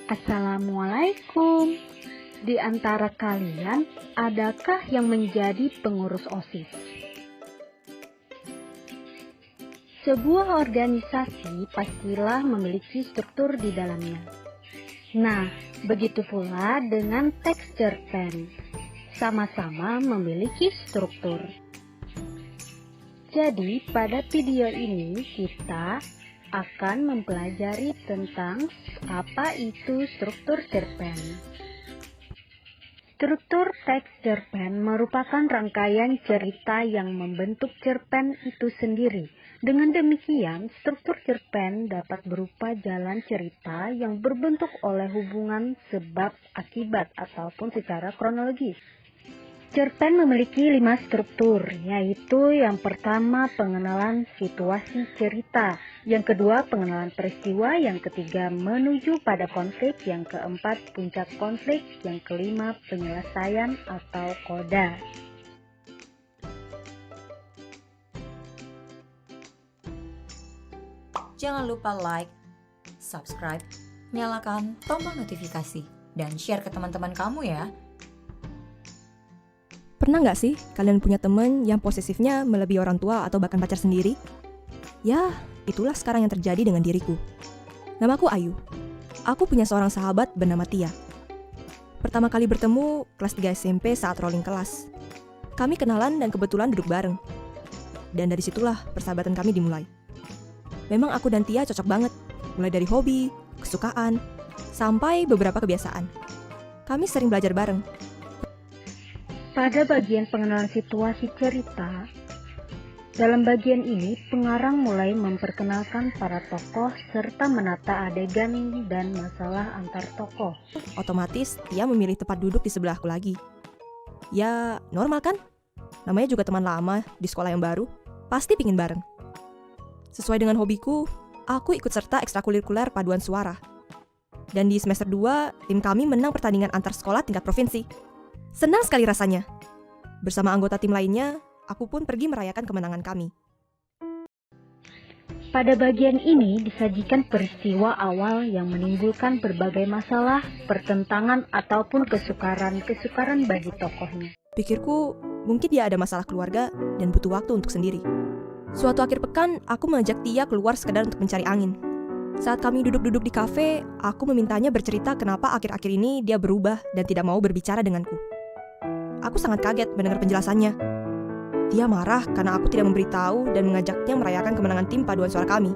Assalamualaikum. Di antara kalian, adakah yang menjadi pengurus OSIS? Sebuah organisasi pastilah memiliki struktur di dalamnya. Nah, begitu pula dengan teks cerpen, sama-sama memiliki struktur. Jadi, pada video ini kita akan mempelajari tentang apa itu struktur cerpen. Struktur teks cerpen merupakan rangkaian cerita yang membentuk cerpen itu sendiri. Dengan demikian, struktur cerpen dapat berupa jalan cerita yang berbentuk oleh hubungan sebab akibat ataupun secara kronologis. Cerpen memiliki 5 struktur, yaitu yang pertama pengenalan situasi cerita, yang kedua pengenalan peristiwa, yang ketiga menuju pada konflik, yang keempat puncak konflik, yang kelima penyelesaian atau koda. Jangan lupa like, subscribe, nyalakan tombol notifikasi, dan share ke teman-teman kamu ya. Pernah nggak sih kalian punya temen yang posesifnya melebihi orang tua atau bahkan pacar sendiri? Ya, itulah sekarang yang terjadi dengan diriku. Namaku Ayu. Aku punya seorang sahabat bernama Tia. Pertama kali bertemu kelas 3 SMP saat rolling kelas. Kami kenalan dan kebetulan duduk bareng. Dan dari situlah persahabatan kami dimulai. Memang aku dan Tia cocok banget, mulai dari hobi, kesukaan, sampai beberapa kebiasaan. Kami sering belajar bareng. Pada bagian pengenalan situasi cerita, dalam bagian ini pengarang mulai memperkenalkan para tokoh serta menata adegan dan masalah antar tokoh. Otomatis Tia memilih tempat duduk di sebelahku lagi. Ya, normal kan? Namanya juga teman lama di sekolah yang baru, pasti pingin bareng. Sesuai dengan hobiku, aku ikut serta ekstrakurikuler paduan suara. Dan di semester 2, tim kami menang pertandingan antar sekolah tingkat provinsi. Senang sekali rasanya. Bersama anggota tim lainnya, aku pun pergi merayakan kemenangan kami. Pada bagian ini disajikan peristiwa awal yang menimbulkan berbagai masalah, pertentangan ataupun kesukaran bagi tokohnya. Pikirku, mungkin dia ada masalah keluarga dan butuh waktu untuk sendiri. Suatu akhir pekan, aku mengajak Tia keluar sekedar untuk mencari angin. Saat kami duduk-duduk di kafe, aku memintanya bercerita kenapa akhir-akhir ini dia berubah dan tidak mau berbicara denganku. Aku sangat kaget mendengar penjelasannya. Dia marah karena aku tidak memberitahu dan mengajaknya merayakan kemenangan tim paduan suara kami.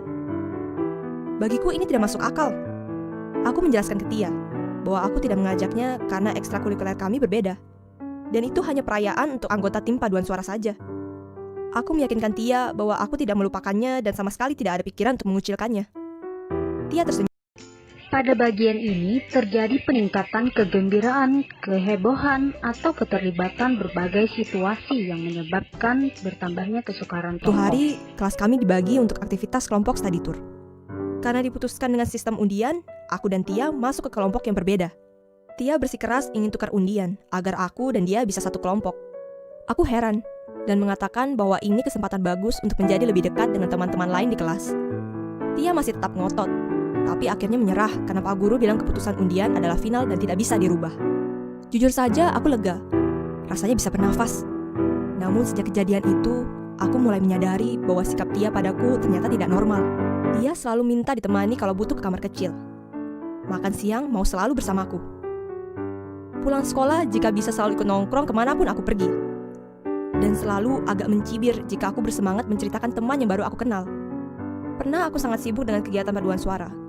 Bagiku ini tidak masuk akal. Aku menjelaskan ke Tia bahwa aku tidak mengajaknya karena ekstrakurikuler kami berbeda. Dan itu hanya perayaan untuk anggota tim paduan suara saja. Aku meyakinkan Tia bahwa aku tidak melupakannya dan sama sekali tidak ada pikiran untuk mengucilkannya. Tia tersenyum. Pada bagian ini terjadi peningkatan kegembiraan, kehebohan, atau keterlibatan berbagai situasi yang menyebabkan bertambahnya kesukaran Suatu tokoh. hari, kelas kami dibagi untuk aktivitas kelompok study tour. Karena diputuskan dengan sistem undian, aku dan Tia masuk ke kelompok yang berbeda. Tia bersikeras ingin tukar undian, agar aku dan dia bisa satu kelompok. Aku heran, dan mengatakan bahwa ini kesempatan bagus untuk menjadi lebih dekat dengan teman-teman lain di kelas. Tia masih tetap ngotot, tapi akhirnya menyerah karena Pak Guru bilang keputusan undian adalah final dan tidak bisa dirubah. Jujur saja, aku lega. Rasanya bisa bernafas. Namun sejak kejadian itu, aku mulai menyadari bahwa sikap Tia padaku ternyata tidak normal. Dia selalu minta ditemani kalau butuh ke kamar kecil. Makan siang mau selalu bersamaku. Pulang sekolah jika bisa selalu ikut nongkrong kemanapun aku pergi. Dan selalu agak mencibir jika aku bersemangat menceritakan teman yang baru aku kenal. Pernah aku sangat sibuk dengan kegiatan paduan suara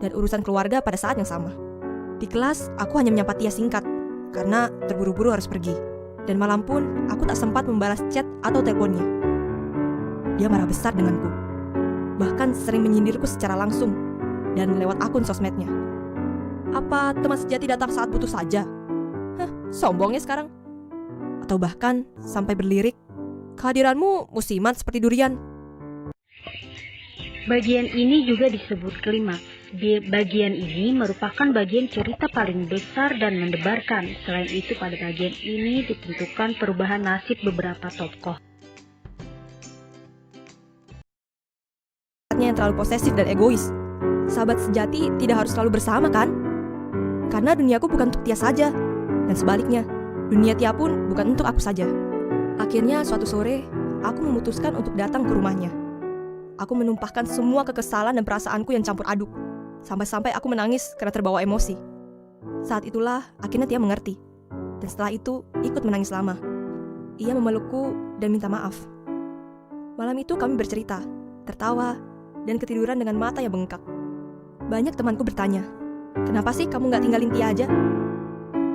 dan urusan keluarga pada saat yang sama. Di kelas, aku hanya menyapa Tia singkat, karena terburu-buru harus pergi. Dan malam pun, aku tak sempat membalas chat atau teleponnya. Dia marah besar denganku. Bahkan sering menyindirku secara langsung, dan lewat akun sosmednya. Apa teman sejati datang saat butuh saja? Hah, sombongnya sekarang. Atau bahkan, sampai berlirik, kehadiranmu musiman seperti durian. Bagian ini juga disebut klimaks. Di bagian ini merupakan bagian cerita paling besar dan mendebarkan. Selain itu, pada bagian ini ditentukan perubahan nasib beberapa tokoh. Yang terlalu posesif dan egois. Sahabat sejati tidak harus selalu bersama kan? Karena duniaku bukan untuk Tia saja. Dan sebaliknya, dunia Tia pun bukan untuk aku saja. Akhirnya suatu sore, aku memutuskan untuk datang ke rumahnya. Aku menumpahkan semua kekesalan dan perasaanku yang campur aduk. Sampai-sampai aku menangis karena terbawa emosi. Saat itulah akhirnya Tia mengerti. Dan setelah itu ikut menangis lama. Ia memelukku dan minta maaf. Malam itu kami bercerita, tertawa, dan ketiduran dengan mata yang bengkak. Banyak temanku bertanya, "Kenapa sih kamu gak tinggalin Tia aja?"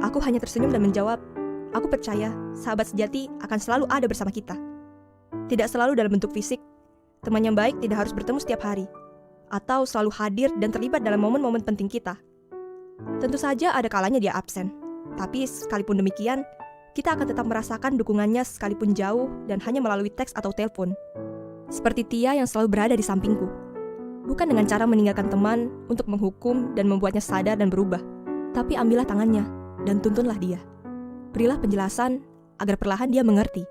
Aku hanya tersenyum dan menjawab, "Aku percaya sahabat sejati akan selalu ada bersama kita. Tidak selalu dalam bentuk fisik. Teman yang baik tidak harus bertemu setiap hari, atau selalu hadir dan terlibat dalam momen-momen penting kita. Tentu saja ada kalanya dia absen, tapi sekalipun demikian, kita akan tetap merasakan dukungannya sekalipun jauh dan hanya melalui teks atau telepon. Seperti Tia yang selalu berada di sampingku. Bukan dengan cara meninggalkan teman untuk menghukum dan membuatnya sadar dan berubah, tapi ambillah tangannya dan tuntunlah dia. Berilah penjelasan agar perlahan dia mengerti.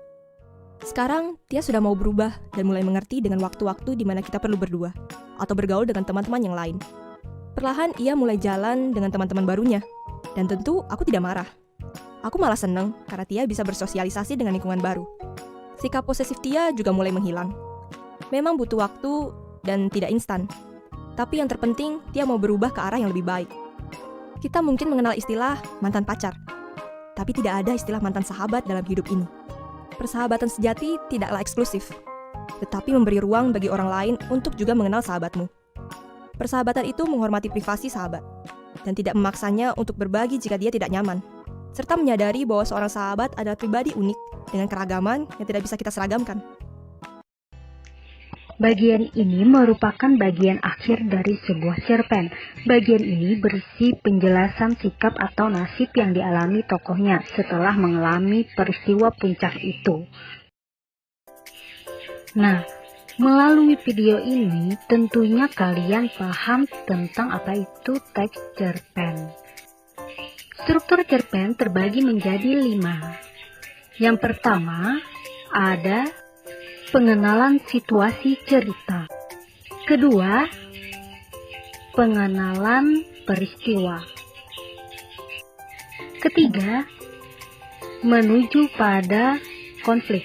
Sekarang, Tia sudah mau berubah dan mulai mengerti dengan waktu-waktu di mana kita perlu berdua, atau bergaul dengan teman-teman yang lain. Perlahan ia mulai jalan dengan teman-teman barunya, dan tentu aku tidak marah. Aku malah senang karena Tia bisa bersosialisasi dengan lingkungan baru. Sikap posesif Tia juga mulai menghilang. Memang butuh waktu dan tidak instan. Tapi yang terpenting, Tia mau berubah ke arah yang lebih baik. Kita mungkin mengenal istilah mantan pacar, tapi tidak ada istilah mantan sahabat dalam hidup ini. Persahabatan sejati tidaklah eksklusif, tetapi memberi ruang bagi orang lain untuk juga mengenal sahabatmu. Persahabatan itu menghormati privasi sahabat, dan tidak memaksanya untuk berbagi jika dia tidak nyaman, serta menyadari bahwa seorang sahabat adalah pribadi unik dengan keragaman yang tidak bisa kita seragamkan. Bagian ini merupakan bagian akhir dari sebuah cerpen. Bagian ini berisi penjelasan sikap atau nasib yang dialami tokohnya setelah mengalami peristiwa puncak itu. Nah, melalui video ini tentunya kalian paham tentang apa itu teks cerpen. Struktur cerpen terbagi menjadi 5. Yang pertama, ada pengenalan situasi cerita. Kedua, pengenalan peristiwa. Ketiga, menuju pada konflik.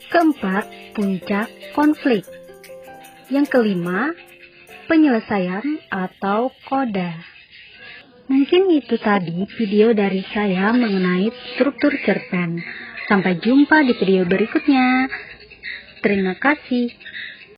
Keempat, puncak konflik. Yang kelima, penyelesaian atau koda. Mungkin itu tadi video dari saya mengenai struktur cerpen. Sampai jumpa di video berikutnya. Terima kasih.